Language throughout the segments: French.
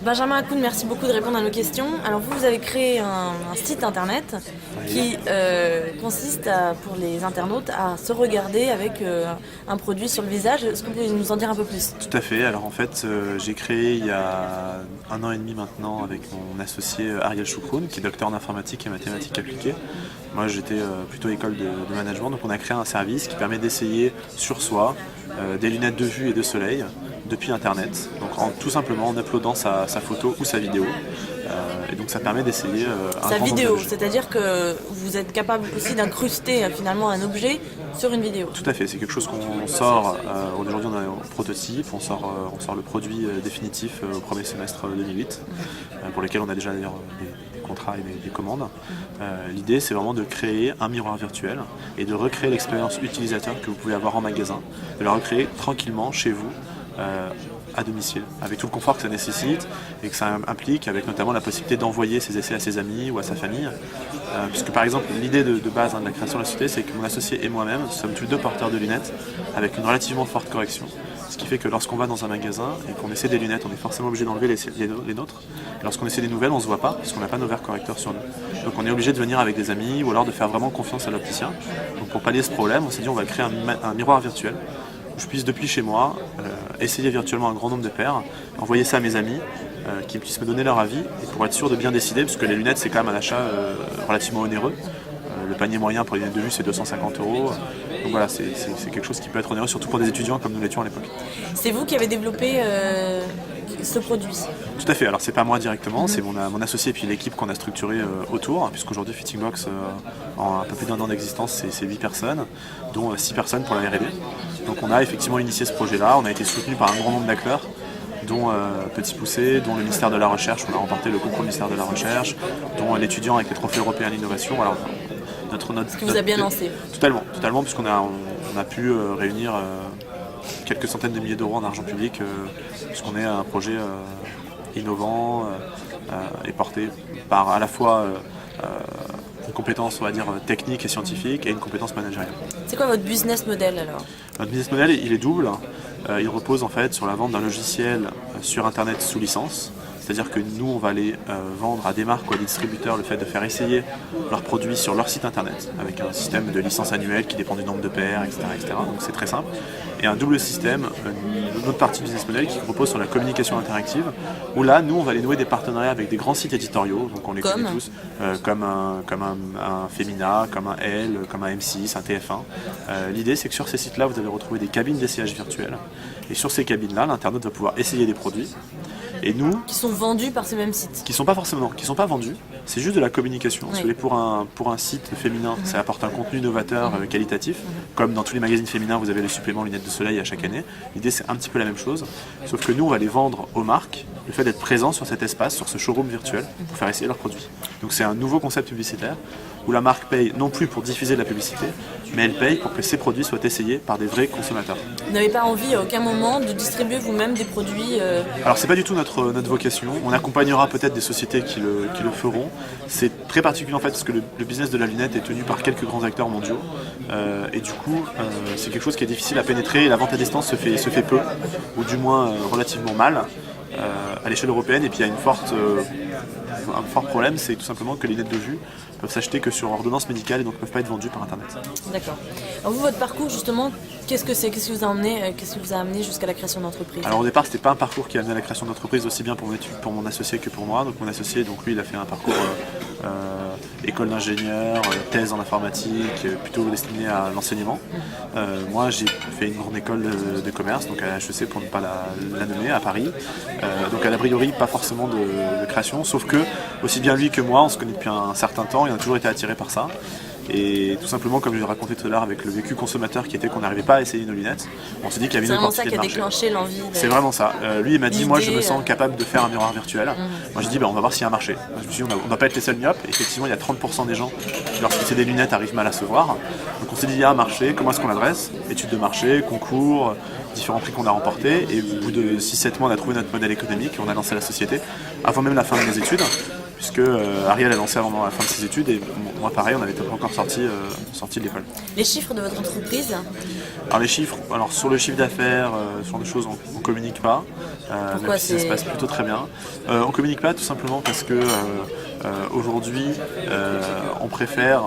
Benjamin Hakoun, merci beaucoup de répondre à nos questions. Alors vous avez créé un site internet qui consiste pour les internautes à se regarder avec un produit sur le visage. Est-ce que vous pouvez nous en dire un peu plus? Tout à fait. Alors en fait, j'ai créé il y a 1 an et demi maintenant avec mon associé Ariel Choukroun, qui est docteur en informatique et mathématiques appliquées. Moi, j'étais plutôt école de management, donc on a créé un service qui permet d'essayer sur soi des lunettes de vue et de soleil depuis Internet, donc tout simplement en uploadant sa photo ou sa vidéo. Et donc ça permet d'essayer un Sa grand nombre vidéo, d'objets. c'est-à-dire que vous êtes capable aussi d'incruster finalement un objet sur une vidéo. Tout à fait, c'est quelque chose qu'on sort, aujourd'hui on est en prototype, on sort le produit définitif au premier semestre 2008, pour lesquels on a déjà d'ailleurs des contrats et des commandes. L'idée c'est vraiment de créer un miroir virtuel et de recréer l'expérience utilisateur que vous pouvez avoir en magasin, de la recréer tranquillement chez vous, à domicile, avec tout le confort que ça nécessite et que ça implique, avec notamment la possibilité d'envoyer ses essais à ses amis ou à sa famille. Puisque par exemple, l'idée de base de la création de la société, c'est que mon associé et moi-même sommes tous les deux porteurs de lunettes avec une relativement forte correction. Ce qui fait que lorsqu'on va dans un magasin et qu'on essaie des lunettes, on est forcément obligé d'enlever les nôtres. Et lorsqu'on essaie des nouvelles, on ne se voit pas parce qu'on n'a pas nos verres correcteurs sur nous. Donc on est obligé de venir avec des amis ou alors de faire vraiment confiance à l'opticien. Donc pour pallier ce problème, on s'est dit on va créer un miroir virtuel où je puisse depuis chez moi essayer virtuellement un grand nombre de paires, envoyer ça à mes amis qui puissent me donner leur avis et pour être sûr de bien décider, parce que les lunettes c'est quand même un achat relativement onéreux. Le panier moyen pour les lunettes de vue c'est 250 €. Donc voilà, c'est quelque chose qui peut être onéreux, surtout pour des étudiants comme nous l'étions à l'époque. C'est vous qui avez développé ce produit? Tout à fait, alors c'est pas moi directement, c'est mon associé et puis l'équipe qu'on a structurée autour, puisqu'aujourd'hui Fittingbox, en un peu plus d'1 an d'existence, c'est 8 personnes, dont 6 personnes pour la R&D. Donc on a effectivement initié ce projet-là, on a été soutenu par un grand nombre d'acteurs, dont Petit Poucé, dont le ministère de la Recherche, on a remporté le concours ministère de la Recherche, dont l'étudiant avec les trophées européens d'innovation. Voilà, Ce qui vous a bien lancé. Totalement, puisqu'on a pu réunir quelques centaines de milliers d'euros en argent public, puisqu'on est un projet innovant et porté par à la fois une compétence, on va dire, technique et scientifique et une compétence managériale. C'est quoi votre business model alors? Notre business model, il est double. Il repose en fait sur la vente d'un logiciel sur Internet sous licence. C'est-à-dire que nous, on va aller vendre à des marques ou à des distributeurs le fait de faire essayer leurs produits sur leur site internet, avec un système de licence annuelle qui dépend du nombre de paires, etc. Donc c'est très simple. Et un double système, une autre partie du business model qui repose sur la communication interactive, où là, nous, on va aller nouer des partenariats avec des grands sites éditoriaux, donc on les connaît tous, comme un Femina, comme un Elle, comme un M6, un TF1. L'idée, c'est que sur ces sites-là, vous allez retrouver des cabines d'essayage virtuelles. Et sur ces cabines-là, l'internaute va pouvoir essayer des produits. Et nous, qui sont vendus par ces mêmes sites? Qui sont pas vendus, c'est juste de la communication. Oui. Si vous voulez, pour un site féminin, ça apporte un contenu novateur, qualitatif. Comme dans tous les magazines féminins, vous avez les suppléments lunettes de soleil à chaque année. L'idée, c'est un petit peu la même chose, sauf que nous, on va les vendre aux marques, le fait d'être présent sur cet espace, sur ce showroom virtuel, pour faire essayer leurs produits. Donc c'est un nouveau concept publicitaire, où la marque paye non plus pour diffuser de la publicité, mais elle paye pour que ses produits soient essayés par des vrais consommateurs. Vous n'avez pas envie à aucun moment de distribuer vous-même des produits Alors c'est pas du tout notre vocation, on accompagnera peut-être des sociétés qui le feront. C'est très particulier en fait parce que le business de la lunette est tenu par quelques grands acteurs mondiaux et du coup c'est quelque chose qui est difficile à pénétrer et la vente à distance se fait peu, ou du moins relativement mal à l'échelle européenne. Et puis il y a un fort problème, c'est tout simplement que les lunettes de vue peuvent s'acheter que sur ordonnance médicale et donc ne peuvent pas être vendues par internet. D'accord. Alors vous, votre parcours justement, qu'est-ce que c'est? Qu'est-ce qui vous a amené jusqu'à la création d'entreprise? Alors au départ, c'était pas un parcours qui a amené à la création d'entreprise aussi bien pour mon associé que pour moi. Donc mon associé, lui, il a fait un parcours école d'ingénieur, thèse en informatique, plutôt destiné à l'enseignement. Moi, j'ai fait une grande école de commerce, donc à HEC pour ne pas la nommer, à Paris. Donc a priori, pas forcément de création, sauf que aussi bien lui que moi, on se connaît depuis un certain temps et on a toujours été attirés par ça. Et tout simplement, comme je l'ai raconté tout à l'heure, avec le vécu consommateur qui était qu'on n'arrivais pas à essayer nos lunettes, on s'est dit qu'il y avait une opportunité de marché. C'est vraiment ça qui a déclenché l'envie. C'est vraiment ça. Lui, il m'a dit, moi, je me sens capable de faire un miroir virtuel. Moi, j'ai dit, on va voir s'il y a un marché. Je me suis dit, on ne doit pas être les seuls myopes. Et effectivement, il y a 30% des gens qui, lorsque c'est des lunettes, arrivent mal à se voir. Donc, on s'est dit, il y a un marché. Comment est-ce qu'on l'adresse? Études de marché, concours, différents prix qu'on a remportés. Et au bout de 6-7 mois, on a trouvé notre modèle économique et on a lancé la société avant même la fin de nos études. puisque Ariel a lancé vraiment à la fin de ses études et moi pareil, on n'avait pas encore sorti de l'école. Les chiffres de votre entreprise? Alors les chiffres, sur le chiffre d'affaires, ce genre de choses, on ne communique pas, Pourquoi même si ça se passe plutôt très bien. On ne communique pas tout simplement parce que aujourd'hui, on préfère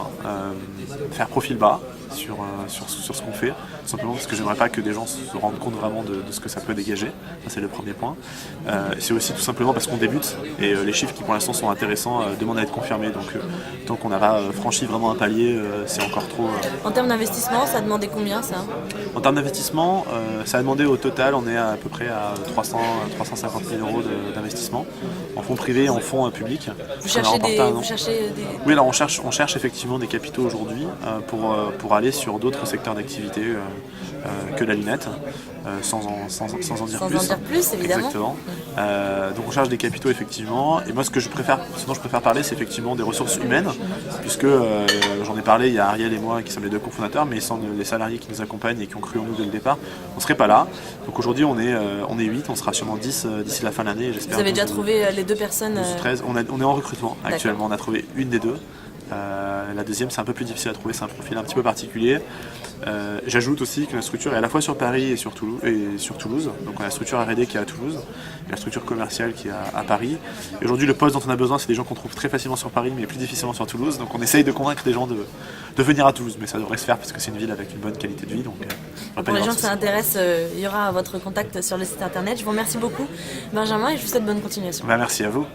faire profil bas sur ce qu'on fait, tout simplement parce que j'aimerais pas que des gens se rendent compte vraiment de ce que ça peut dégager. Ça, c'est le premier point. C'est aussi tout simplement parce qu'on débute et les chiffres qui pour l'instant sont intéressants demandent à être confirmés. Donc tant qu'on n'a pas franchi vraiment un palier, c'est encore trop. En termes d'investissement, ça a demandé combien ça? En termes d'investissement, ça a demandé au total, on est à peu près à 350 000 euros d'investissement en fonds privés et en fonds publics. Vous cherchez des... Oui, alors on cherche effectivement des capitaux aujourd'hui pour aller sur d'autres secteurs d'activité que la lunette, sans en dire plus. Sans en dire plus, évidemment. Exactement. Donc on cherche des capitaux effectivement. Et moi ce dont je préfère parler, c'est effectivement des ressources humaines, puisque j'en ai parlé, il y a Ariel et moi qui sommes les deux cofondateurs, mais sans les salariés qui nous accompagnent et qui ont cru en nous dès le départ, on ne serait pas là. Donc aujourd'hui on est 8, on sera sûrement 10 d'ici la fin de l'année. Vous avez déjà trouvé les deux personnes 13. On est en recrutement actuellement, on a trouvé une des deux. La deuxième, c'est un peu plus difficile à trouver, c'est un profil un petit peu particulier. J'ajoute aussi que la structure est à la fois sur Paris et sur Toulouse. Donc on a la structure R&D qui est à Toulouse, et la structure commerciale qui est à Paris. Et aujourd'hui, le poste dont on a besoin, c'est des gens qu'on trouve très facilement sur Paris, mais plus difficilement sur Toulouse. Donc on essaye de convaincre des gens de venir à Toulouse, mais ça devrait se faire parce que c'est une ville avec une bonne qualité de vie. Donc, pour les gens que ça intéresse, il y aura votre contact sur le site internet. Je vous remercie beaucoup, Benjamin, et je vous souhaite bonne continuation. Merci à vous.